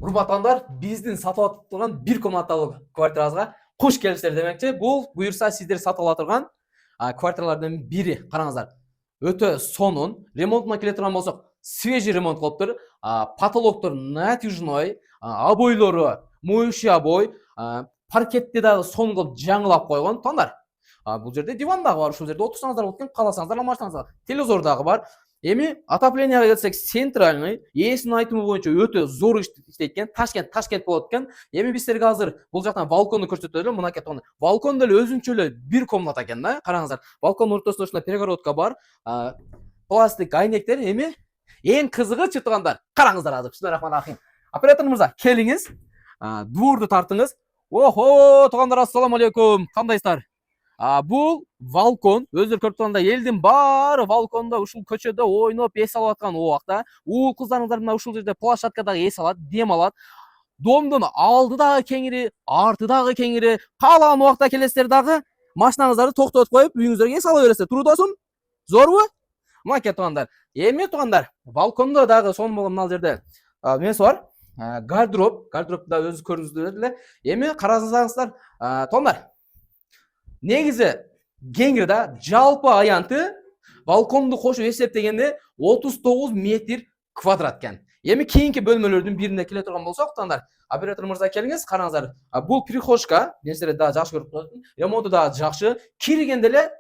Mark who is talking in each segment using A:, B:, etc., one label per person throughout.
A: Урматтандар, биздин сатып алып турган бир комнаталуу квартирабызга кош келипсиздер демекчи. Бул буюрса сиздер сатып ала турган квартиралардын бири. Караңыздар. Өтө сонун. Ремонтуна келе турган болсок, свежий ремонт кылыптыр. Потолоктор натяжной, обойлору моющий обой, паркетти дагы сонун кылып жаңылап койгон. Тондар. Бул жерде диван дагы бар, ушул жерде отурсаңыздар болот экен, кааласаңыздар алмаштаңыздар. Телевизор дагы бар. Эми отоплениеге келсек, центральный, ээсинин айтымы боюнча өтө зор иштейт экен. Ташкент болот экен. Эми биз силерге азыр бул жактан балконду көрсөтөт элем. Мынакей тон. Балкон деле өзүнчө эле бир комната экен да. Караңыздар. Балкондун ортосунда ушундай перегородка бар. Пластик айнектер. Эми эң кызыгы чытыгандар. Караңыздар азыр. Бисмиллахиррахманиррахим. Оператор мырза, келиңиз. Дворду тартыңыз. Охо, туугандар, ассаламу алейкум. Кандайсыздар? Бул балкон, өздөрү көрүп тургандай, элдин баары балкондо ушул көчөдө ойноп эс алып аткан убакта, уул кыздарыңыздар мына ушул жерде площадкадагы эс алат, дем алат. Домдун алды дагы кеңири, арты дагы кеңири. Каалаган убакта келесиздер дагы машинаңыздарды токтотуп коюп, үйүңүзгө эс ала бересиздер. Турдосун? Зорбу? Мынакей туугандар. Эми туугандар, балкондо дагы сонун болгон мына жерде эмеси бар. Гардеробду да өзү көрүңүздөр эле. Эми карасаңыздар, туугандар, негизи кеңири да, жалпы аянты балконду кошуп эсептегенде 39 метр квадрат экен. Эми кийинки бөлмөлөрдүн бирине келе турган болсок, туугандар, оператор мырза келиңиз, караңыздар. Бул прихожка, нерселерди дагы жакшы көрүп турасың. Ремонту дагы жакшы. Киргенде эле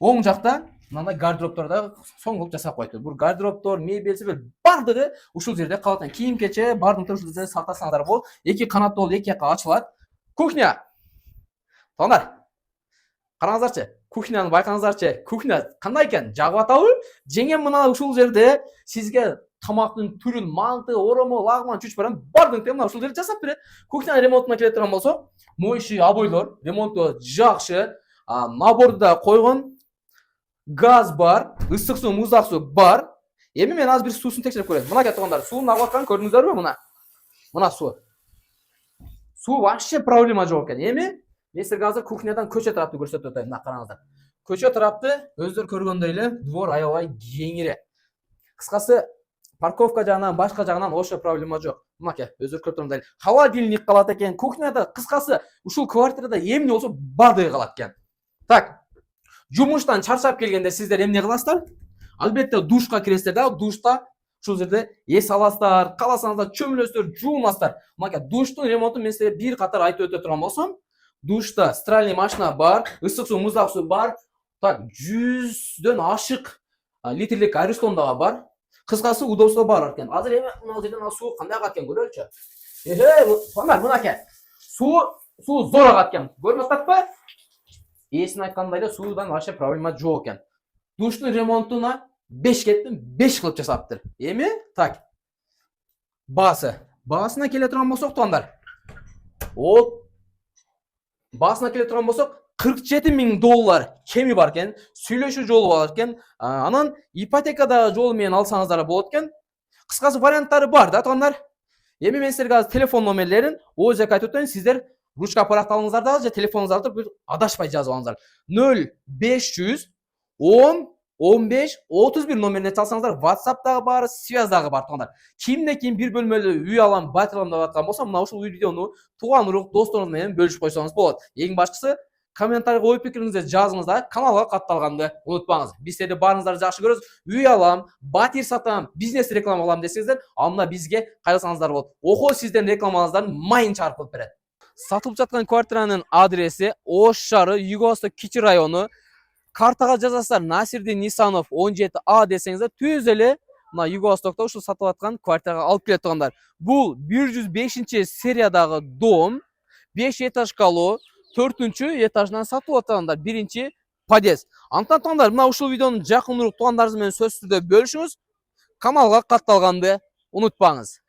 A: оң жакта мындай гардеробдор да соң кылып жасап коюптур. Бул гардеробдор, мебелси бардыгы ушул жерде калат экен. Кийим-кече бардыгын ушул жерде сактасаңдар болот. Эки канаттуу болуп, эки жакка ачылат. Кухня. Туугандар, караңыздарчы, кухняны байкаңыздарчы. Кухня кандай экен? Жагып атабы? Жеңем мына ушул жерде сизге тамактын түрүн, манты, орому, лагман, чүчпөрөн бардыгын тең мына ушул жерде жасап берет. Кухня ремонтуна келе турган болсок, моющий обойлор, ремонту жакшы, наборду да койгон. Газ бар, ысык суу, муздак суу бар. Эми мен азыр бир суусун текшерип көрөйүн. Мына туугандар, сууну агып атканын көрдүңүздөрбү? Мына суу. Суу вообще проблема жок экен. Эми мен силерге азыр кухнядан көчө тарапты көрсөтүп атайын. Мына караңыздар. Көчө тарапты өздөрү көргөндөй эле двор аябай кеңири. Кыскасы, парковка жагынан, башка жагынан ошо проблема жок. Мынакей, өздөрү көрүп тургандай. Холодильник калат экен. Кухняда, кыскасы, ушул квартирада эмне болсо бардыгы калат экен. Так, жумуштан чарчап келгенде сиздер эмне кыласыздар? Албетте душка киресиздер да, душта ушул жерде эс аласыздар, кааласаңыздар чөмүлөсүздөр, жуунасыздар. Мынакей, душтун ремонтун мен силерге бир катар айтып өтө турган болсом, душта стиральный машина бар, ысык суу, муздак суу бар. Так, 100дөн ашык литрлик Аристон дагы бар. Кыскасы, удобство бар экен. Азыр эми мына жерден суу кандай агат экен көрөлүчү. Мынакей. Суу зор агат экен. Көрүнүп атпайбы? Эсин айткандай эле суудан вообще проблема жок экен. Душтун ремонтуна 5 кеттим, 5 кылып жасаптыр. Эми, так. Баасына келе турган болсок, туугандар. Баасына келе турган болсок, $47,000 кеми бар экен, сүйлөшүү жолу бар экен. Анан ипотекада жолу менен алсаңыздар болот экен. Кыскасы варианттары бар да, туугандар. Эми мен силерге азыр телефон номерлерин ОЗК айтып өтөйүн, сиздер ручка аппарат алыңыздар дагы же телефонуңузду алып адашпай жазып алыңыздар. 0500 10 15 31 номерине чалсаңыздар, WhatsApp-дагы бар, связь дагы бар, туугандар. Кимде ким бир бөлмөлүү үй алам, батырам деп аткан болсо, мына ушул видеону тууган урук, досторуңуз менен бөлүшүп койсоңуз болот. Эң башкысы, комментарийге ой пикириңизди жазыңыз да, каналга катталганды унутпаңыз. Биз силерди баарыңыздарды жакшы көрөбүз. Үй алам, батир сатам, бизнес реклама кылам десеңиздер, анда бизге кайрылсаңыздар болот. Охо сиздердин рекламаңыздарды майын чыгарып кылып берет. Сатылып жаткан квартиранын адреси Ош шаары, Юго-Восток Кичи району. Картага жазасыздар Насирдин Нисанов 17А десеңиздер, түз эле мына Юго-Востокто ушул сатылып аткан квартирага алып келет тургандар. Бул 105-сериядагы дом, 5 этажкалуу, 4-этаждан сатылып аткандар, 1-подъезд. Антан туугандар, мына ушул видеону жакын урук туугандарыңыз менен сөзсүз түрдө бөлүшүңүз, каналга катталганды унутпаңыз.